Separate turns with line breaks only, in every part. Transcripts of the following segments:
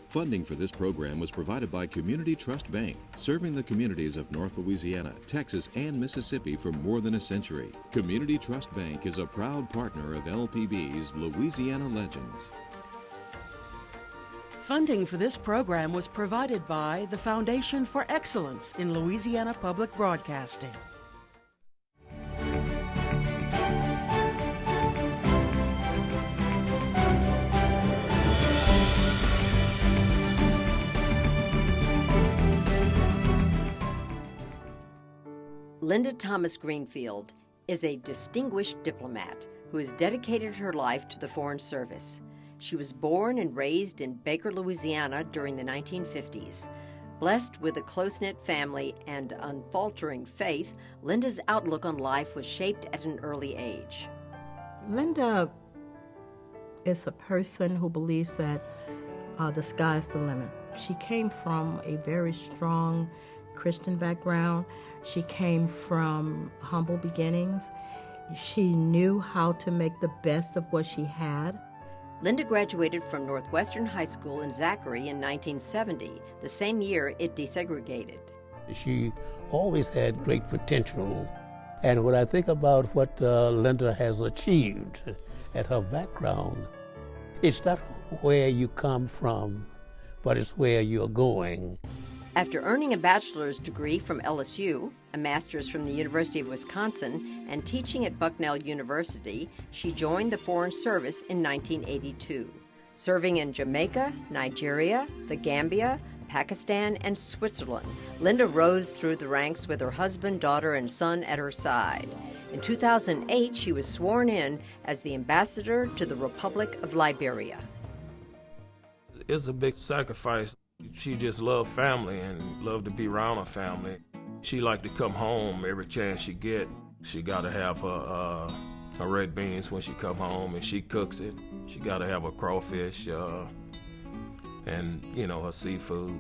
Funding for this program was provided by Community Trust Bank, serving the communities of North Louisiana, Texas, and Mississippi for more than a century. Community Trust Bank is a proud partner of LPB's Louisiana Legends.
Funding for this program was provided by the Foundation for Excellence in Louisiana Public Broadcasting.
Linda Thomas-Greenfield is a distinguished diplomat who has dedicated her life to the Foreign Service. She was born and raised in Baker, Louisiana during the 1950s. Blessed with a close-knit family and unfaltering faith, Linda's outlook on life was shaped at an early age.
Linda is a person who believes that the sky's the limit. She came from a very strong Christian background. She came from humble beginnings. She knew how to make the best of what she had.
Linda graduated from Northwestern High School in Zachary in 1970, the same year it desegregated.
She always had great potential. And when I think about what Linda has achieved at her background, it's not where you come from, but it's where you're going.
After earning a bachelor's degree from LSU, a master's from the University of Wisconsin, and teaching at Bucknell University, she joined the Foreign Service in 1982, serving in Jamaica, Nigeria, the Gambia, Pakistan, and Switzerland. Linda rose through the ranks with her husband, daughter, and son at her side. In 2008, she was sworn in as the ambassador to the Republic of Liberia.
It's a big sacrifice. She just loved family and loved to be around her family. She liked to come home every chance she get. She got to have her red beans when she come home, and she cooks it. She got to have her crawfish and, her seafood.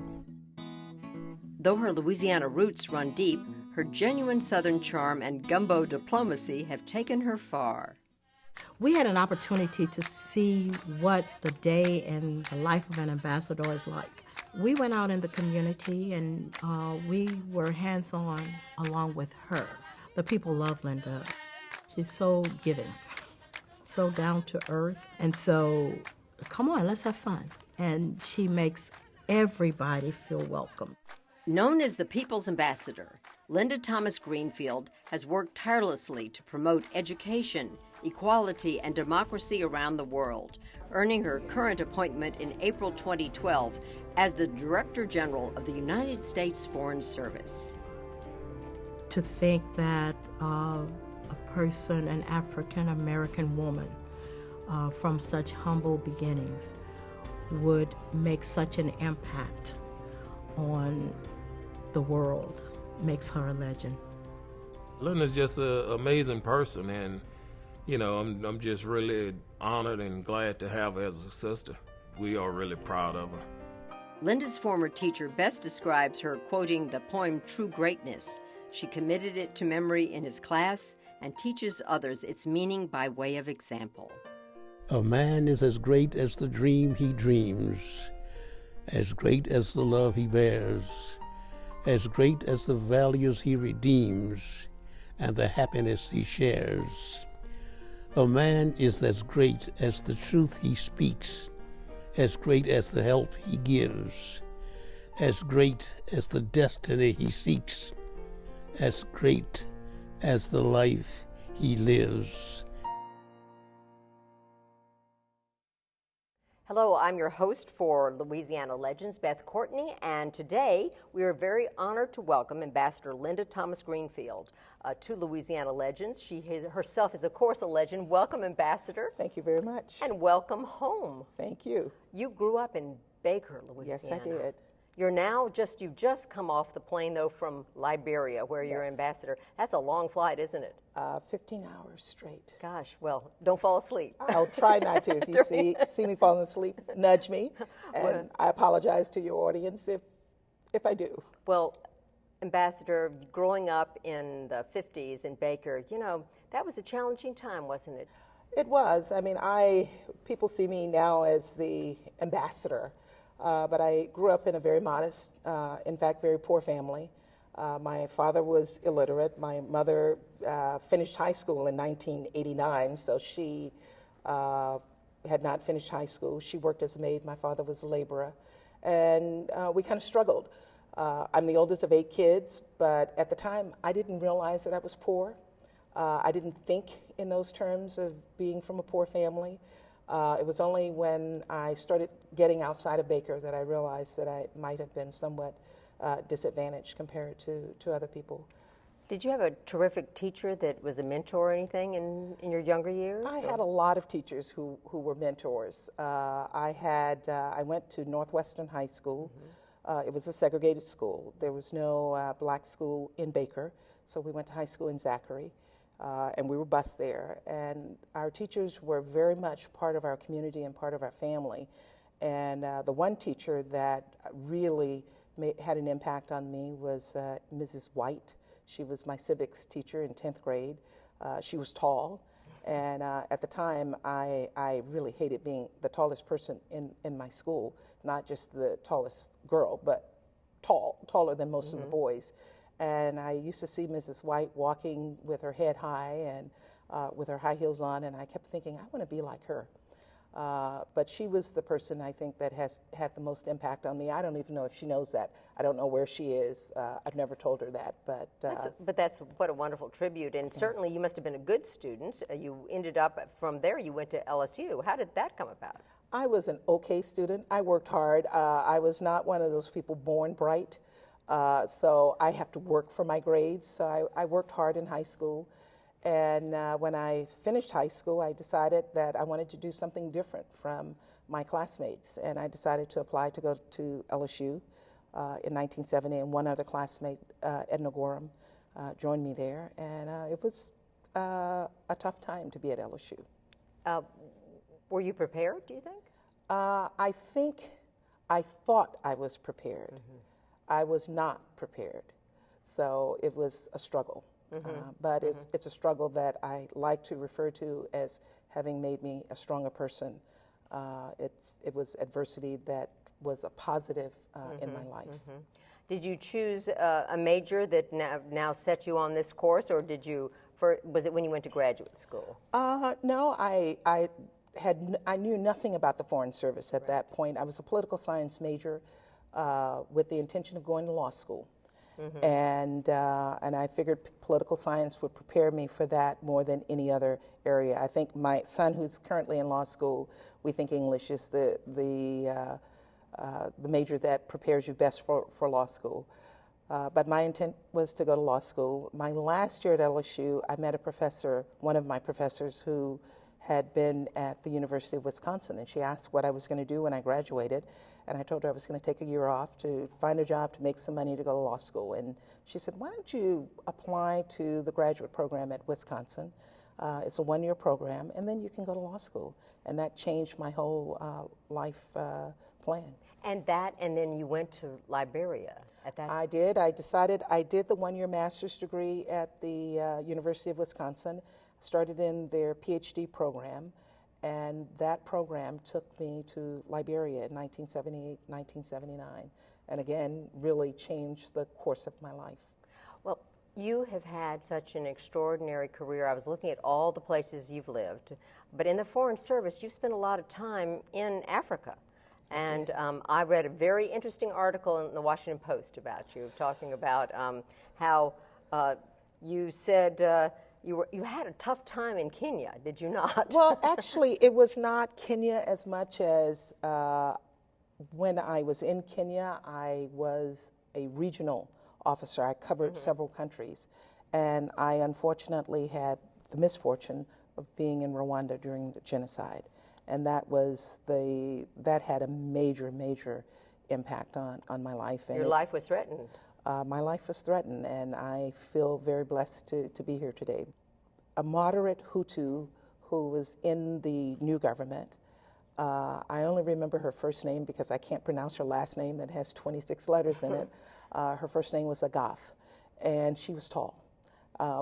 Though her Louisiana roots run deep, her genuine Southern charm and gumbo diplomacy have taken her far.
We had an opportunity to see what the day and the life of an ambassador is like. We went out in the community and we were hands-on along with her. The people love Linda. She's so giving, so down to earth. And so, come on, let's have fun. And she makes everybody feel welcome.
Known as the People's Ambassador, Linda Thomas-Greenfield has worked tirelessly to promote education, equality, and democracy around the world, earning her current appointment in April 2012 as the Director General of the United States Foreign Service.
To think that a person, an African-American woman from such humble beginnings would make such an impact on the world makes her a legend.
Linda's just an amazing person, and I'm just really honored and glad to have her as a sister. We are really proud of her.
Linda's former teacher best describes her quoting the poem True Greatness. She committed it to memory in his class and teaches others its meaning by way of example.
A man is as great as the dream he dreams, as great as the love he bears, as great as the values he redeems, and the happiness he shares. A man is as great as the truth he speaks, as great as the help he gives, as great as the destiny he seeks, as great as the life he lives.
Hello, I'm your host for Louisiana Legends, Beth Courtney, and today we are very honored to welcome Ambassador Linda Thomas-Greenfield to Louisiana Legends. She herself is, of course, a legend. Welcome, Ambassador.
Thank you very much.
And welcome home.
Thank you.
You grew up in Baker, Louisiana.
Yes, I did.
You've just come off the plane, though, from Liberia, where you're ambassador. That's a long flight, isn't it?
15 hours straight.
Gosh, well, don't fall asleep.
I'll try not to. If you see me falling asleep, nudge me. And I apologize to your audience if I do.
Well, Ambassador, growing up in the 50s in Baker, that was a challenging time, wasn't it?
It was. I mean, people see me now as the ambassador But I grew up in a very modest, in fact, very poor family. My father was illiterate. My mother finished high school in 1989, so she had not finished high school. She worked as a maid. My father was a laborer. And we kind of struggled. I'm the oldest of 8 kids, but at the time, I didn't realize that I was poor. I didn't think in those terms of being from a poor family. It was only when I started getting outside of Baker that I realized that I might have been somewhat disadvantaged compared to other people.
Did you have a terrific teacher that was a mentor or anything in your younger years?
I had a lot of teachers who were mentors. I went to Northwestern High School. It was a segregated school. There was no black school in Baker, so we went to high school in Zachary, and we were bused there. And our teachers were very much part of our community and part of our family. And the one teacher that really had an impact on me was Mrs. White. She was my civics teacher in 10th grade. She was tall, and at the time, I really hated being the tallest person in my school, not just the tallest girl, but taller than most of the boys. And I used to see Mrs. White walking with her head high and with her high heels on, and I kept thinking, I want to be like her. But she was the person I think that has had the most impact on me. I don't even know if she knows that. I don't know where she is. I've never told her that. But
that's what a wonderful tribute. And certainly you must have been a good student. You ended up, from there you went to LSU. How did that come about?
I was an okay student. I worked hard. I was not one of those people born bright. So I have to work for my grades. So I worked hard in high school. And when I finished high school, I decided that I wanted to do something different from my classmates. And I decided to apply to go to LSU in 1970. And one other classmate, Edna Gorham, joined me there. And it was a tough time to be at LSU.
Were you prepared, do you think?
I thought I was prepared. I was not prepared. So it was a struggle. But it's a struggle that I like to refer to as having made me a stronger person. It was adversity that was a positive in my life.
Did you choose a major that now set you on this course, or was it when you went to graduate school?
No, I knew nothing about the Foreign Service at that point. I was a political science major with the intention of going to law school. And I figured political science would prepare me for that more than any other area. I think my son, who's currently in law school, we think English is the major that prepares you best for law school. But my intent was to go to law school. My last year at LSU, I met a professor, one of my professors, who had been at the University of Wisconsin, and she asked what I was going to do when I graduated. And I told her I was going to take a year off to find a job to make some money to go to law school. And she said, why don't you apply to the graduate program at Wisconsin? It's a 1-year program, and then you can go to law school. And that changed my whole life plan.
And then you went to Liberia at that time?
I did. I decided I did the 1-year master's degree at the University of Wisconsin, started in their PhD program. And that program took me to Liberia in 1978, 1979, and again, really changed the course of my life.
Well, you have had such an extraordinary career. I was looking at all the places you've lived, but in the Foreign Service, you spent a lot of time in Africa. And I read a very interesting article in the Washington Post about you, talking about how you said you had a tough time in Kenya, did you not?
Well, actually, it was not Kenya as much as when I was in Kenya, I was a regional officer. I covered several countries. And I unfortunately had the misfortune of being in Rwanda during the genocide. And that had a major, major impact on my life. And
your life was threatened.
My life was threatened, and I feel very blessed to be here today. A moderate Hutu who was in the new government, I only remember her first name because I can't pronounce her last name that has 26 letters in it. Her first name was Agath, and she was tall,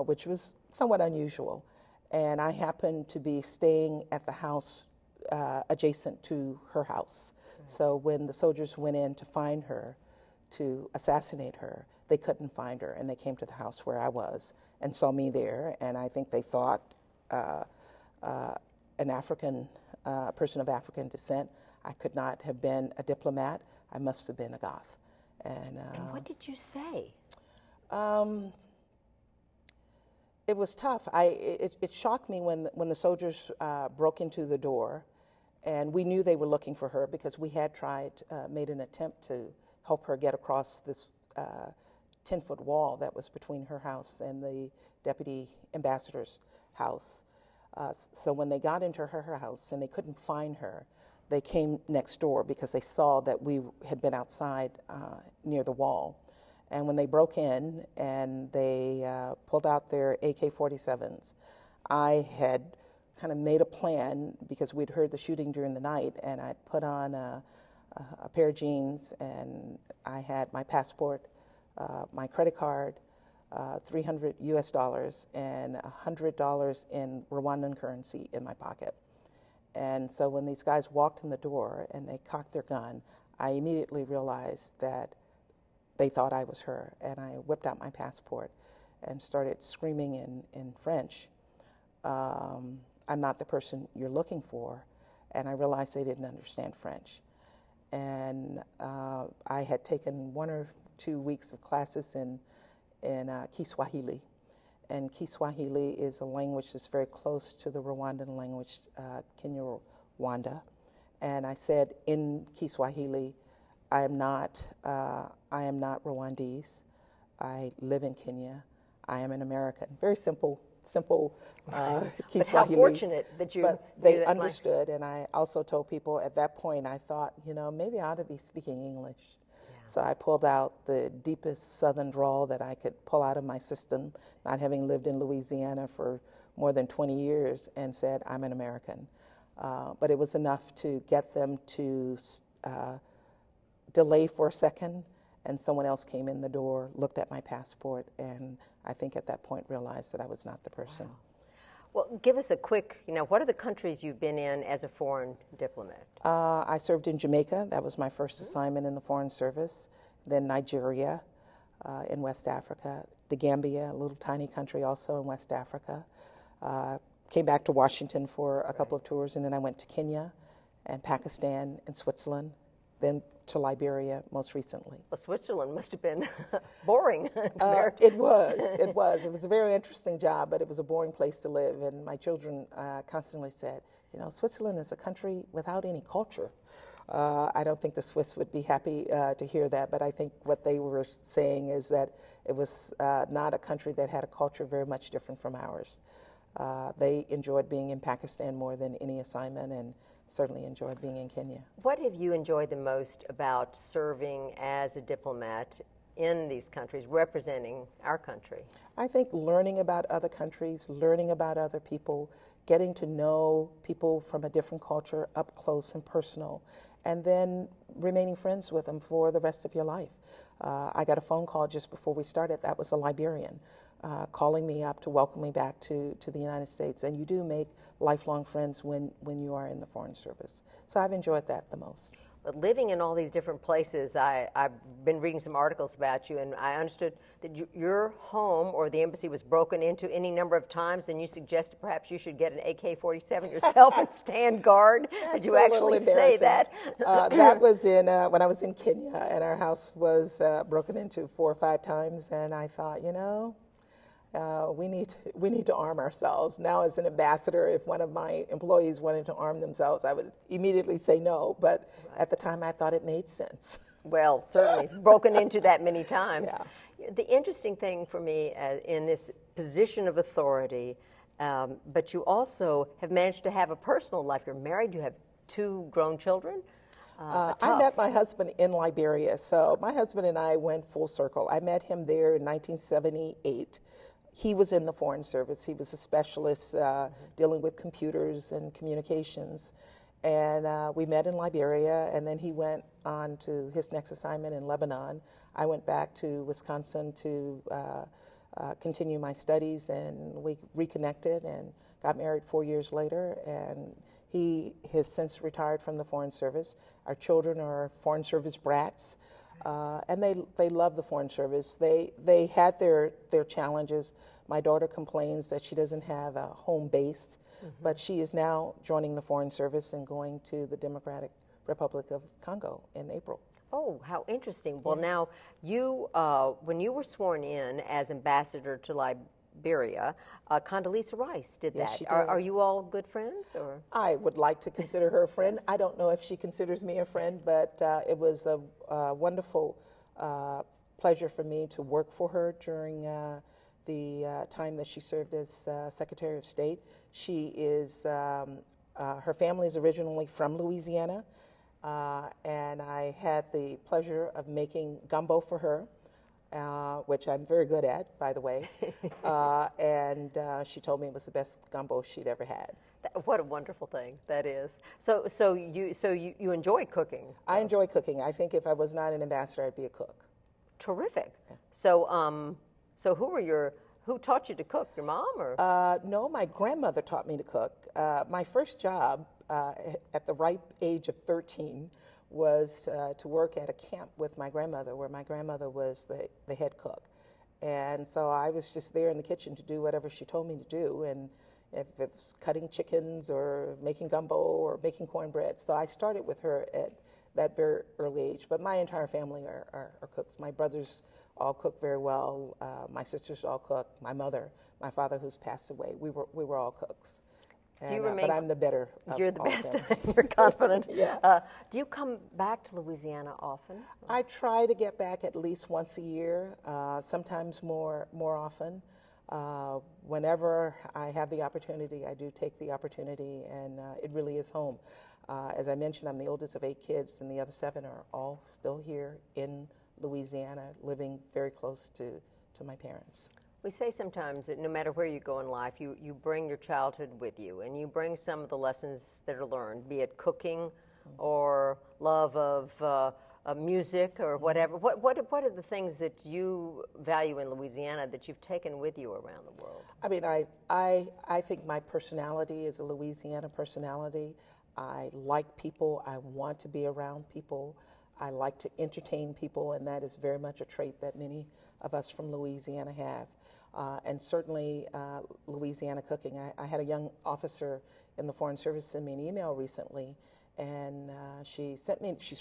which was somewhat unusual. And I happened to be staying at the house adjacent to her house. So when the soldiers went in to find her, to assassinate her, they couldn't find her, and they came to the house where I was and saw me there, and I think they thought an African person of African descent. I could not have been a diplomat. I must have been a goth. And
what did you say?
It was tough. It shocked me when the soldiers broke into the door, and we knew they were looking for her because we had made an attempt to help her get across this 10-foot wall that was between her house and the deputy ambassador's house. So when they got into her house and they couldn't find her, they came next door because they saw that we had been outside near the wall. And when they broke in and they pulled out their AK-47s, I had kind of made a plan because we'd heard the shooting during the night, and I'd put on a pair of jeans, and I had my passport, my credit card, $300 US, and $100 in Rwandan currency in my pocket. And so when these guys walked in the door and they cocked their gun, I immediately realized that they thought I was her, and I whipped out my passport and started screaming in French, I'm not the person you're looking for, and I realized they didn't understand French. And I had taken 1 or 2 weeks of classes in Kiswahili, and Kiswahili is a language that's very close to the Rwandan language, Kinyarwanda. And I said in Kiswahili, I am not Rwandese. I live in Kenya. I am an American. Very simple Kiswahili.
But how fortunate that you.
But they understood, and I also told people at that point, I thought, maybe I ought to be speaking English. Yeah. So I pulled out the deepest Southern drawl that I could pull out of my system, not having lived in Louisiana for more than 20 years, and said, I'm an American. But it was enough to get them to delay for a second, and someone else came in the door, looked at my passport, and I think at that point realized that I was not the person.
Wow. Well, give us a quick, what are the countries you've been in as a foreign diplomat?
I served in Jamaica. That was my first assignment in the Foreign Service. Then Nigeria in West Africa. The Gambia, a little tiny country also in West Africa. Came back to Washington for a couple of tours, and then I went to Kenya and Pakistan and Switzerland, then to Liberia most recently.
Well, Switzerland must have been boring.
It was. It was a very interesting job, but it was a boring place to live. And my children constantly said, Switzerland is a country without any culture. I don't think the Swiss would be happy to hear that, but I think what they were saying is that it was not a country that had a culture very much different from ours. They enjoyed being in Pakistan more than any assignment, and certainly enjoyed being in Kenya.
What have you enjoyed the most about serving as a diplomat in these countries, representing our country?
I think learning about other countries, learning about other people, getting to know people from a different culture up close and personal, and then remaining friends with them for the rest of your life. I got a phone call just before we started. That was a Liberian calling me up to welcome me back to the United States. And you do make lifelong friends when you are in the Foreign Service. So I've enjoyed that the most.
But living in all these different places, I've been reading some articles about you, and I understood that your home or the embassy was broken into any number of times, and you suggested perhaps you should get an AK-47 yourself and stand guard. Did you actually say that?
That was when I was in Kenya, and our house was broken into 4 or 5 times, and I thought, we need to arm ourselves. Now, as an ambassador, if one of my employees wanted to arm themselves, I would immediately say no. But at the time, I thought it made sense.
Well, certainly broken into that many times.
Yeah.
The interesting thing for me in this position of authority, but you also have managed to have a personal life. You're married. You have 2 grown children.
I met my husband in Liberia. So my husband and I went full circle. I met him there in 1978. He was in the Foreign Service. He was a specialist dealing with computers and communications. And we met in Liberia, and then he went on to his next assignment in Lebanon. I went back to Wisconsin to continue my studies, and we reconnected and got married 4 years later. And He has since retired from the Foreign Service. Our children are Foreign Service brats, and they love the Foreign Service. They had their challenges. My daughter complains that she doesn't have a home base, but she is now joining the Foreign Service and going to the Democratic Republic of Congo in April.
Oh, how interesting. Well, now, you, when you were sworn in as ambassador to Liberia, Condoleezza Rice did
Yes,
that.
she did.
Are you all good friends? Or?
I would like to consider her a friend. I don't know if she considers me a friend, but it was a wonderful pleasure for me to work for her during the time that she served as Secretary of State. She is, her family is originally from Louisiana, and I had the pleasure of making gumbo for her, which I'm very good at, by the way. And she told me it was the best gumbo she'd ever had.
What a wonderful thing that is. So you enjoy cooking?
I enjoy cooking. I think if I was not an ambassador, I'd be a cook.
Terrific.
Yeah.
So who taught you to cook? Your mom or?
No, my grandmother taught me to cook. My first job at the ripe age of 13 was to work at a camp with my grandmother, where my grandmother was the head cook. And so I was just there in the kitchen to do whatever she told me to do, and if it was cutting chickens or making gumbo or making cornbread. So I started with her at that very early age. But my entire family are cooks. My brothers all cook very well. My sisters all cook. My mother, my father, who's passed away, we were all cooks. And,
Do you remain?
But I'm the better.
You're the
all
best.
of them.
You're confident.
Yeah.
Do you come back to Louisiana often?
I try to get back at least once a year, sometimes more often. Whenever I have the opportunity, I do take the opportunity, and it really is home. As I mentioned, I'm the oldest of 8 kids, and the other 7 are all still here in Louisiana, living very close to my parents.
We say sometimes that no matter where you go in life, you bring your childhood with you, and you bring some of the lessons that are learned, be it cooking or love of music or whatever. What are the things that you value in Louisiana that you've taken with you around the world?
I mean, I think my personality is a Louisiana personality. I like people. I want to be around people. I like to entertain people, and that is very much a trait that many of us from Louisiana have. And certainly Louisiana cooking. I had a young officer in the Foreign Service send me an email recently, and she's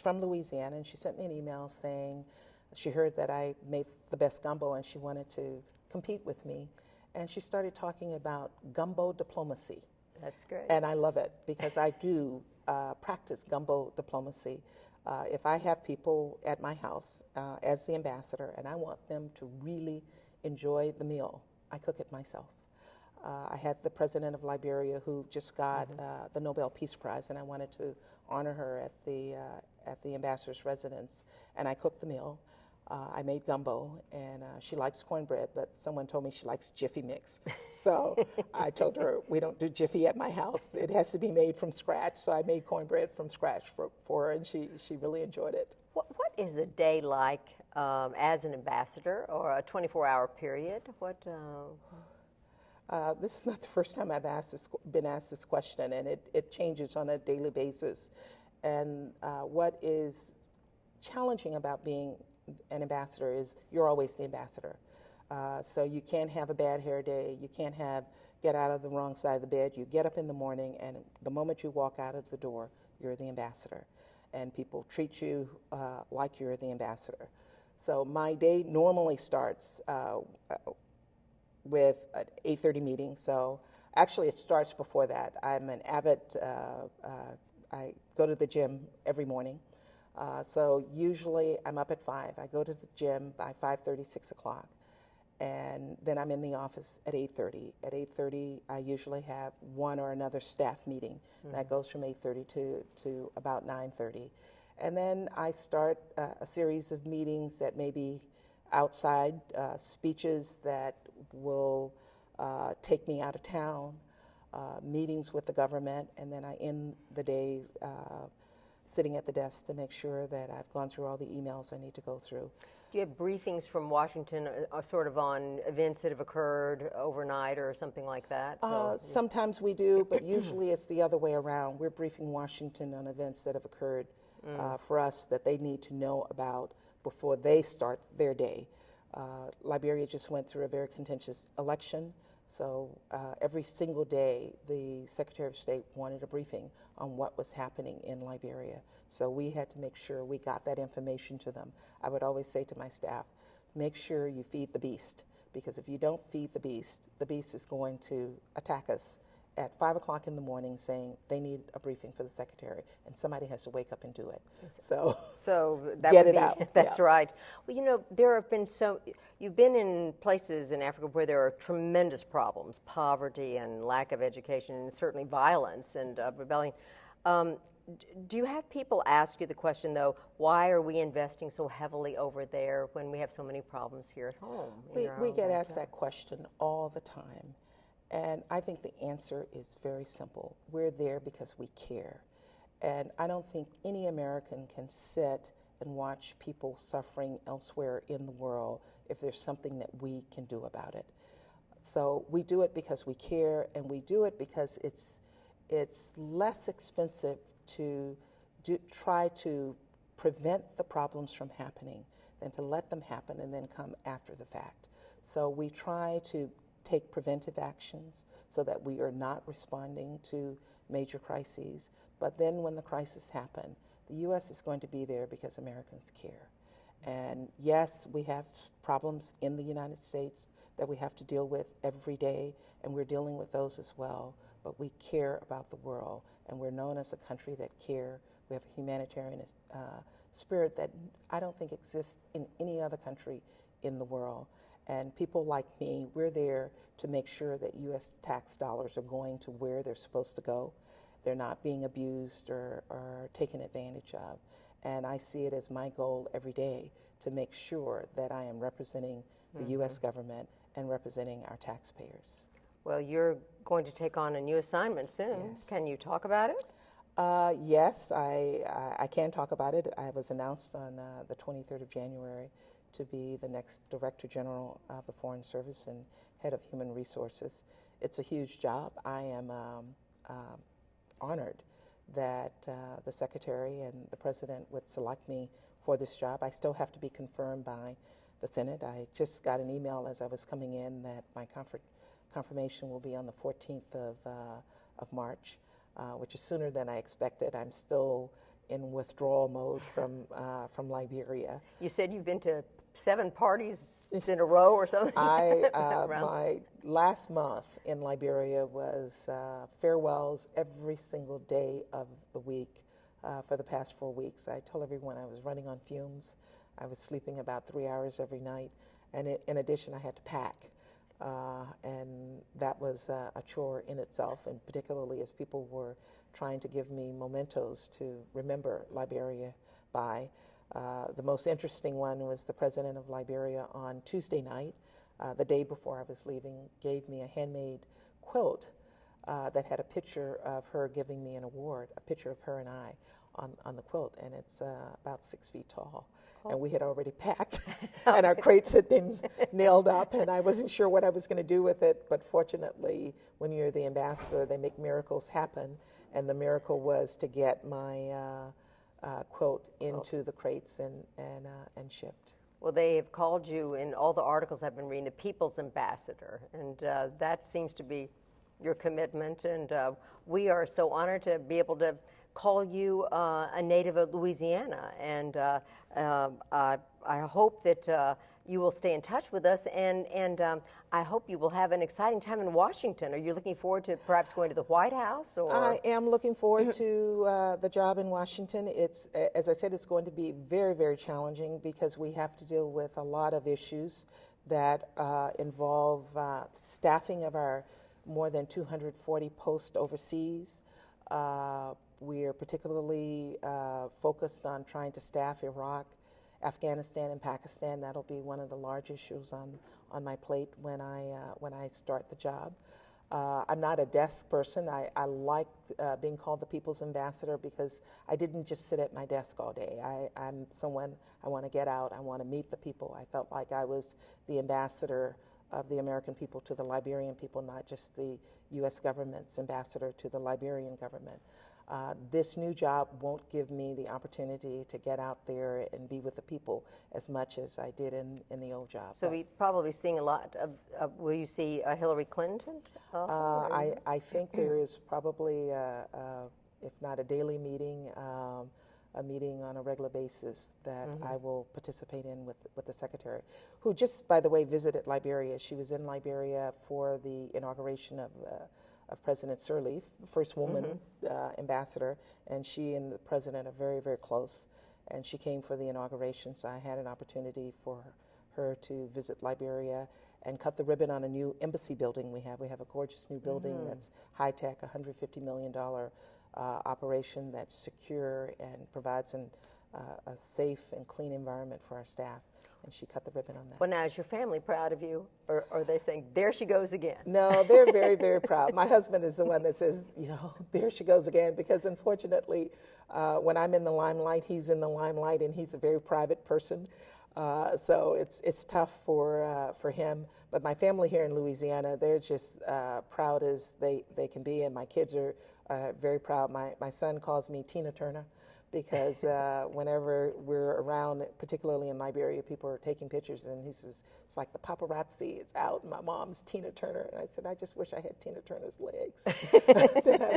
from Louisiana, and she sent me an email saying she heard that I made the best gumbo and she wanted to compete with me. And she started talking about gumbo diplomacy.
That's great.
And I love it because I do practice gumbo diplomacy. If I have people at my house as the ambassador and I want them to really enjoy the meal, I cook it myself. I had the president of Liberia who just got the Nobel Peace Prize, and I wanted to honor her at the ambassador's residence, and I cooked the meal. I made gumbo, and she likes cornbread, but someone told me she likes Jiffy Mix. So I told her, we don't do Jiffy at my house. It has to be made from scratch. So I made cornbread from scratch for her, and she really enjoyed it.
What is a day like as an ambassador, or a 24-hour period?
This is not the first time I've been asked this question, and it changes on a daily basis. And what is challenging about being an ambassador is you're always the ambassador. So you can't have a bad hair day. You can't get out of the wrong side of the bed. You get up in the morning, and the moment you walk out of the door, you're the ambassador. And people treat you like you're the ambassador. So my day normally starts with an 8:30 meeting. So actually it starts before that. I'm an avid, I go to the gym every morning. So usually I'm up at 5. I go to the gym by 5:30, 6 o'clock. And then I'm in the office at 8:30. At 8:30, I usually have one or another staff meeting. That goes from 8:30 to about 9:30. And then I start a series of meetings that may be outside, speeches that will take me out of town, meetings with the government, and then I end the day sitting at the desk to make sure that I've gone through all the emails I need to go through.
Do you have briefings from Washington sort of on events that have occurred overnight or something like that?
Sometimes we do, but usually it's the other way around. We're briefing Washington on events that have occurred for us that they need to know about before they start their day. Liberia just went through a very contentious election, so every single day the Secretary of State wanted a briefing on what was happening in Liberia. So we had to make sure we got that information to them. I would always say to my staff, make sure you feed the beast, because if you don't feed the beast is going to attack us at 5 o'clock in the morning saying they need a briefing for the Secretary, and somebody has to wake up and do it. So
that
get
would
it
be,
out.
That's
yeah.
right. Well, you know, there have been you've been in places in Africa where there are tremendous problems, poverty and lack of education, and certainly violence and rebellion. Do you have people ask you the question, though, why are we investing so heavily over there when we have so many problems here at home?
We get asked that question all the time. And I think the answer is very simple. We're there because we care. And I don't think any American can sit and watch people suffering elsewhere in the world if there's something that we can do about it. So we do it because we care, and we do it because it's less expensive to try to prevent the problems from happening than to let them happen and then come after the fact. So we try to take preventive actions so that we are not responding to major crises. But then when the crises happen, the U.S. is going to be there because Americans care. And yes, we have problems in the United States that we have to deal with every day, and we're dealing with those as well. But we care about the world, and we're known as a country that care. We have a humanitarian spirit that I don't think exists in any other country in the world. And people like me, we're there to make sure that U.S. tax dollars are going to where they're supposed to go. They're not being abused or taken advantage of. And I see it as my goal every day to make sure that I am representing the U.S. government and representing our taxpayers.
Well, you're going to take on a new assignment soon.
Yes.
Can you talk about it?
Yes, I can talk about it. I was announced on the 23rd of January to be the next Director General of the Foreign Service and Head of Human Resources. It's a huge job. I am honored that the Secretary and the President would select me for this job. I still have to be confirmed by the Senate. I just got an email as I was coming in that my confirmation will be on the 14th of March, which is sooner than I expected. I'm still in withdrawal mode from Liberia.
You said you've been to 7 parties in a row or something?
My last month in Liberia was farewells every single day of the week for the past 4 weeks. I told everyone I was running on fumes. I was sleeping about 3 hours every night. And in addition, I had to pack. And that was a chore in itself, and particularly as people were trying to give me mementos to remember Liberia by. The most interesting one was the president of Liberia on Tuesday night, the day before I was leaving, gave me a handmade quilt that had a picture of her giving me an award, a picture of her and I on the quilt, and it's about 6 feet tall. And we had already packed, and our crates had been nailed up, and I wasn't sure what I was going to do with it. But fortunately, when you're the ambassador, they make miracles happen, and the miracle was to get my quilt into the crates and shipped.
Well, they have called you, in all the articles I've been reading, the People's Ambassador, and that seems to be your commitment, and we are so honored to be able to call you a native of Louisiana, and I hope that you will stay in touch with us, and I hope you will have an exciting time in Washington. Are you looking forward to perhaps going to the White House? Or?
I am looking forward to the job in Washington. It's, as I said, it's going to be very, very challenging because we have to deal with a lot of issues that involve staffing of our more than 240 posts overseas. We are particularly focused on trying to staff Iraq, Afghanistan, and Pakistan. That'll be one of the large issues on my plate when I start the job. I'm not a desk person. I like being called the People's Ambassador because I didn't just sit at my desk all day. I'm someone, I want to get out, I want to meet the people. I felt like I was the ambassador of the American people to the Liberian people, not just the U.S. government's ambassador to the Liberian government. This new job won't give me the opportunity to get out there and be with the people as much as I did in the old job.
So we're probably seeing a lot of will you see Hillary Clinton?
I think there is probably, if not a daily meeting, a meeting on a regular basis that I will participate in with the secretary, who just, by the way, visited Liberia. She was in Liberia for the inauguration of President Sirleaf, the first woman ambassador, and she and the president are very, very close. And she came for the inauguration, so I had an opportunity for her to visit Liberia and cut the ribbon on a new embassy building we have. We have a gorgeous new building that's high-tech, $150 million operation that's secure and provides a safe and clean environment for our staff. And she cut the ribbon on that.
Well, now, is your family proud of you, or are they saying, there she goes again?
No, they're very, very proud. My husband is the one that says, you know, there she goes again, because unfortunately, when I'm in the limelight, he's in the limelight, and he's a very private person. So it's tough for him. But my family here in Louisiana, they're just proud as they can be, and my kids are very proud. My son calls me Tina Turner, because whenever we're around, particularly in Liberia, people are taking pictures, and he says, it's like the paparazzi, it's out, and my mom's Tina Turner. And I said, I just wish I had Tina Turner's legs. Then I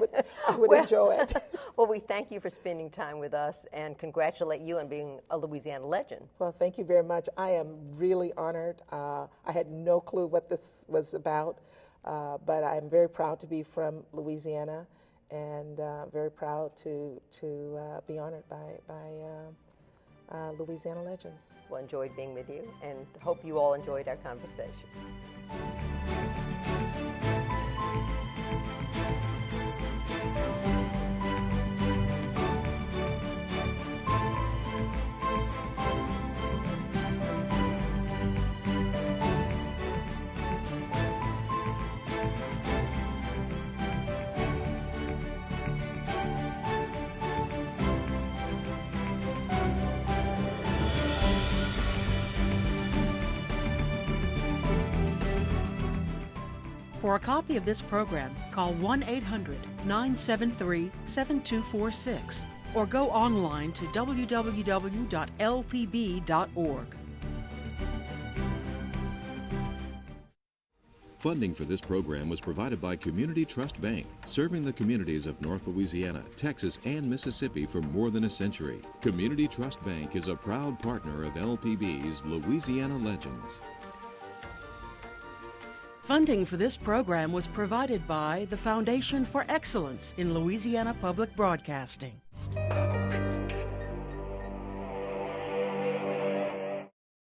would enjoy it.
Well, we thank you for spending time with us and congratulate you on being a Louisiana legend.
Well, thank you very much. I am really honored. I had no clue what this was about, but I'm very proud to be from Louisiana, and very proud to be honored by Louisiana Legends.
Well, enjoyed being with you, and hope you all enjoyed our conversation.
For a copy of this program, call 1-800-973-7246 or go online to www.lpb.org.
Funding for this program was provided by Community Trust Bank, serving the communities of North Louisiana, Texas, and Mississippi for more than a century. Community Trust Bank is a proud partner of LPB's Louisiana Legends.
Funding for this program was provided by the Foundation for Excellence in Louisiana Public Broadcasting.